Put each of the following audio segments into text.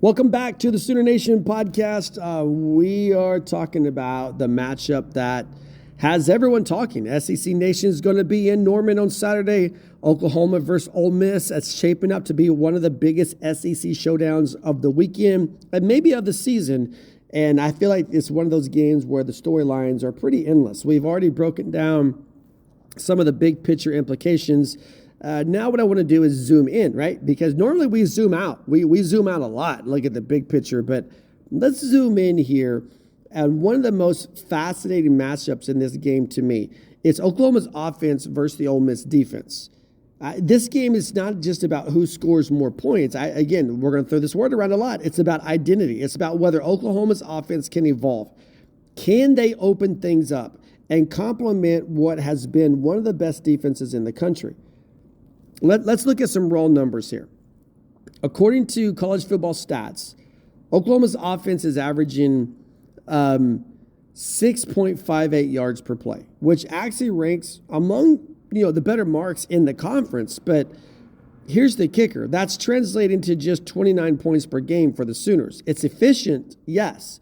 Welcome back to the Sooner Nation podcast. We are talking about the matchup that has everyone talking. SEC Nation is going to be in Norman on Saturday. Oklahoma versus Ole Miss. That's shaping up to be one of the biggest SEC showdowns of the weekend and maybe of the season. And I feel like it's one of those games where the storylines are pretty endless. We've already broken down some of the big picture implications. Now what I want to do is zoom in, right? Because normally we zoom out. We zoom out a lot, look at the big picture, but let's zoom in here. And one of the most fascinating matchups in this game to me is Oklahoma's offense versus the Ole Miss defense. This game is not just about who scores more points. Again, we're going to throw this word around a lot. It's about identity. It's about whether Oklahoma's offense can evolve. Can they open things up and complement what has been one of the best defenses in the country? Let's look at some raw numbers here. According to college football stats, Oklahoma's offense is averaging 6.58 yards per play, which actually ranks among the better marks in the conference. But here's the kicker. That's translating to just 29 points per game for the Sooners. It's efficient, yes,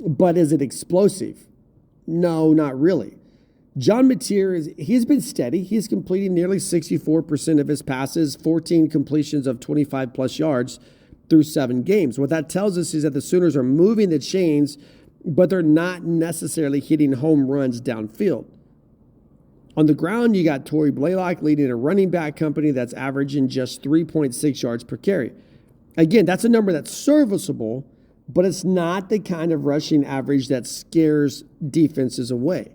but is it explosive? No, not really. John Mateer, he's been steady. He's completing nearly 64% of his passes, 14 completions of 25-plus yards through 7 games. What that tells us is that the Sooners are moving the chains, but they're not necessarily hitting home runs downfield. On the ground, you got Torrey Blaylock leading a running back company that's averaging just 3.6 yards per carry. Again, that's a number that's serviceable, but it's not the kind of rushing average that scares defenses away.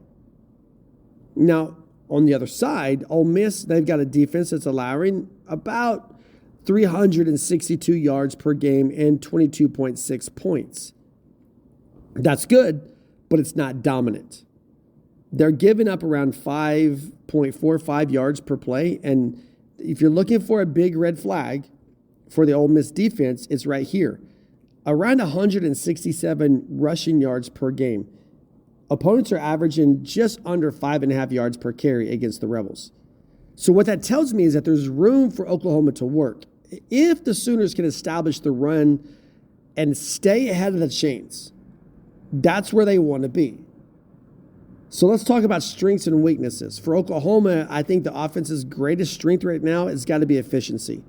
Now, on the other side, Ole Miss, they've got a defense that's allowing about 362 yards per game and 22.6 points. That's good, but it's not dominant. They're giving up around 5.45 yards per play, and if you're looking for a big red flag for the Ole Miss defense, it's right here. Around 167 rushing yards per game. Opponents are averaging just under 5.5 yards per carry against the Rebels. So what that tells me is that there's room for Oklahoma to work. If the Sooners can establish the run and stay ahead of the chains, that's where they want to be. So let's talk about strengths and weaknesses. For Oklahoma, I think the offense's greatest strength right now has got to be efficiency.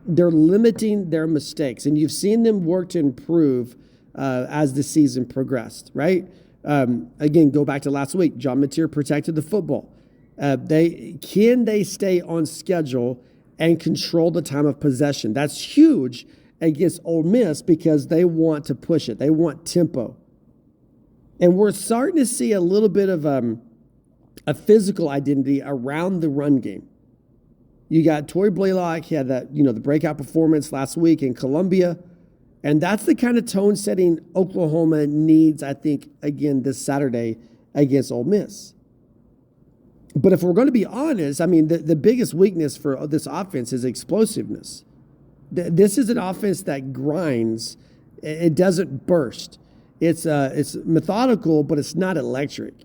They're limiting their mistakes, and you've seen them work to improve as the season progressed, right? Again, go back to last week. John Mateer protected the football. Can they stay on schedule and control the time of possession? That's huge against Ole Miss because they want to push it. They want tempo. And we're starting to see a little bit of a physical identity around the run game. You got Torrey Blaylock. He had that, the breakout performance last week in Columbia. And that's the kind of tone setting Oklahoma needs, I think, again, this Saturday against Ole Miss. But if we're going to be honest, the biggest weakness for this offense is explosiveness. This is an offense that grinds. It doesn't burst. It's methodical, but it's not electric.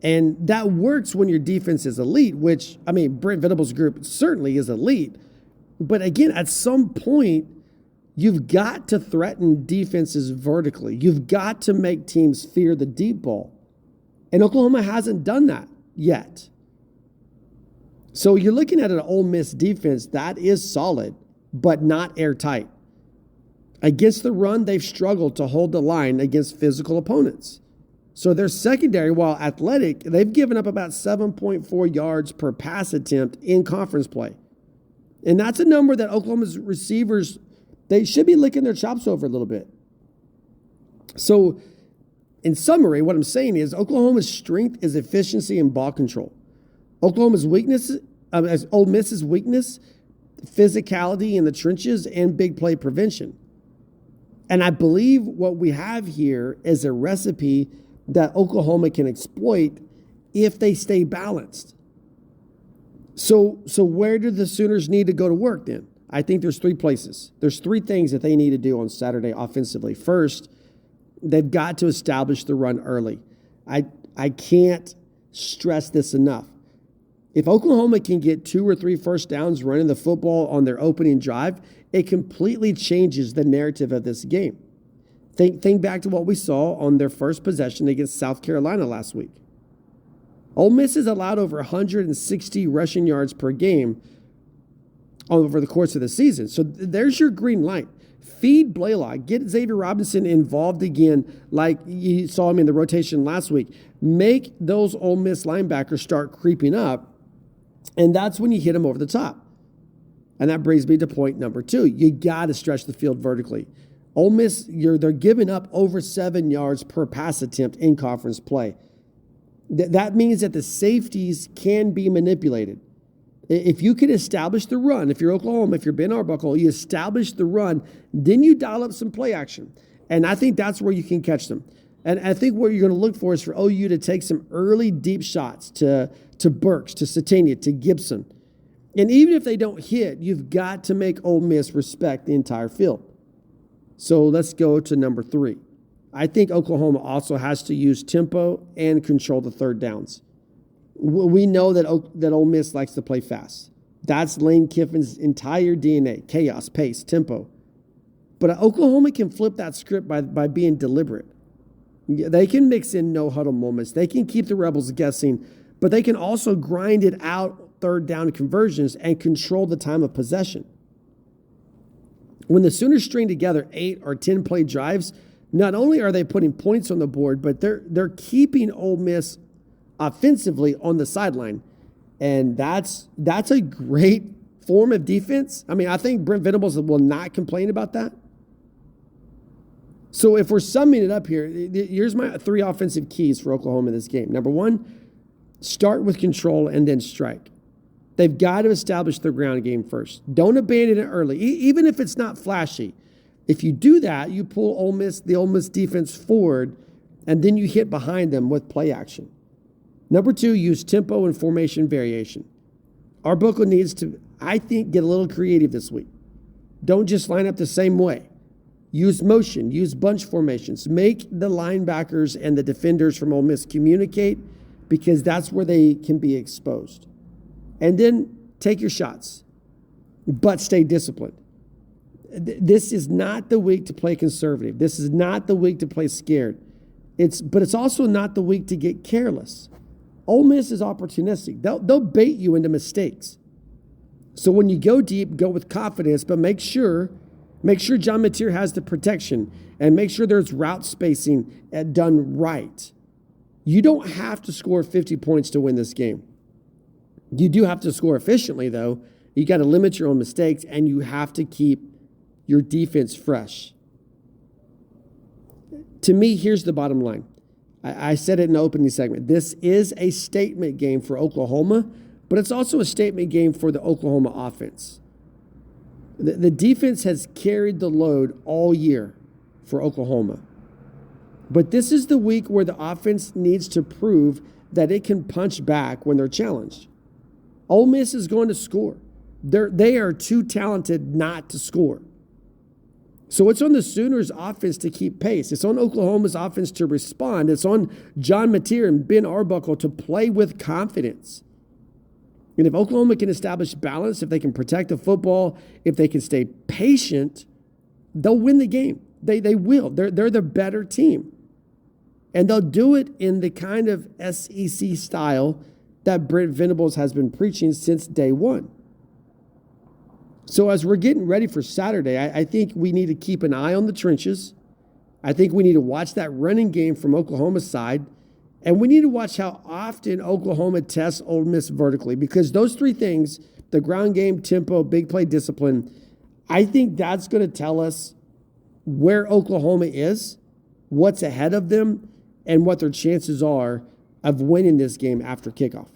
And that works when your defense is elite, which, Brent Venables' group certainly is elite. But again, at some point, you've got to threaten defenses vertically. You've got to make teams fear the deep ball. And Oklahoma hasn't done that yet. So you're looking at an Ole Miss defense that is solid, but not airtight. Against the run, they've struggled to hold the line against physical opponents. So their secondary, while athletic, they've given up about 7.4 yards per pass attempt in conference play. And that's a number that Oklahoma's receivers, they should be licking their chops over a little bit. So, in summary, what I'm saying is Oklahoma's strength is efficiency and ball control. Oklahoma's weakness, as Ole Miss's weakness, physicality in the trenches and big play prevention. And I believe what we have here is a recipe that Oklahoma can exploit if they stay balanced. So where do the Sooners need to go to work then? I think there's 3 places. There's 3 things that they need to do on Saturday offensively. First, they've got to establish the run early. I can't stress this enough. If Oklahoma can get 2 or 3 first downs running the football on their opening drive, it completely changes the narrative of this game. Think back to what we saw on their first possession against South Carolina last week. Ole Miss has allowed over 160 rushing yards per game over the course of the season. So there's your green light. Feed Blaylock. Get Xavier Robinson involved again like you saw him in the rotation last week. Make those Ole Miss linebackers start creeping up, and that's when you hit them over the top. And that brings me to point number 2. You got to stretch the field vertically. Ole Miss, they're giving up over 7 yards per pass attempt in conference play. That means that the safeties can be manipulated. If you can establish the run, if you're Oklahoma, if you're Ben Arbuckle, you establish the run, then you dial up some play action. And I think that's where you can catch them. And I think what you're going to look for is for OU to take some early deep shots to Burks, to Satania, to Gibson. And even if they don't hit, you've got to make Ole Miss respect the entire field. So let's go to number 3. I think Oklahoma also has to use tempo and control the third downs. We know that Ole Miss likes to play fast. That's Lane Kiffin's entire DNA: chaos, pace, tempo. But Oklahoma can flip that script by being deliberate. They can mix in no-huddle moments. They can keep the Rebels guessing, but they can also grind it out third down conversions and control the time of possession. When the Sooners string together 8 or 10 play drives, not only are they putting points on the board, but they're keeping Ole Miss offensively on the sideline. And that's a great form of defense. I mean, I think Brent Venables will not complain about that. So if we're summing it up here, here's my 3 offensive keys for Oklahoma in this game. Number 1, start with control and then strike. They've got to establish their ground game first. Don't abandon it early, even if it's not flashy. If you do that, you pull the Ole Miss defense forward, and then you hit behind them with play action. Number 2, use tempo and formation variation. Arbuckle needs to, I think, get a little creative this week. Don't just line up the same way. Use motion, use bunch formations. Make the linebackers and the defenders from Ole Miss communicate, because that's where they can be exposed. And then take your shots, but stay disciplined. This is not the week to play conservative. This is not the week to play scared. But it's also not the week to get careless. Ole Miss is opportunistic. They'll bait you into mistakes. So when you go deep, go with confidence, but make sure John Mateer has the protection, and make sure there's route spacing done right. You don't have to score 50 points to win this game. You do have to score efficiently, though. You got to limit your own mistakes, and you have to keep your defense fresh. To me, here's the bottom line. I said it in the opening segment. This is a statement game for Oklahoma, but it's also a statement game for the Oklahoma offense. The defense has carried the load all year for Oklahoma. But this is the week where the offense needs to prove that it can punch back when they're challenged. Ole Miss is going to score. They are too talented not to score. So it's on the Sooners' offense to keep pace. It's on Oklahoma's offense to respond. It's on John Mateer and Ben Arbuckle to play with confidence. And if Oklahoma can establish balance, if they can protect the football, if they can stay patient, they'll win the game. They will. They're the better team. And they'll do it in the kind of SEC style that Brent Venables has been preaching since day one. So as we're getting ready for Saturday, I think we need to keep an eye on the trenches. I think we need to watch that running game from Oklahoma's side. And we need to watch how often Oklahoma tests Ole Miss vertically, because those 3 things, the ground game, tempo, big play discipline, I think that's going to tell us where Oklahoma is, what's ahead of them, and what their chances are of winning this game after kickoff.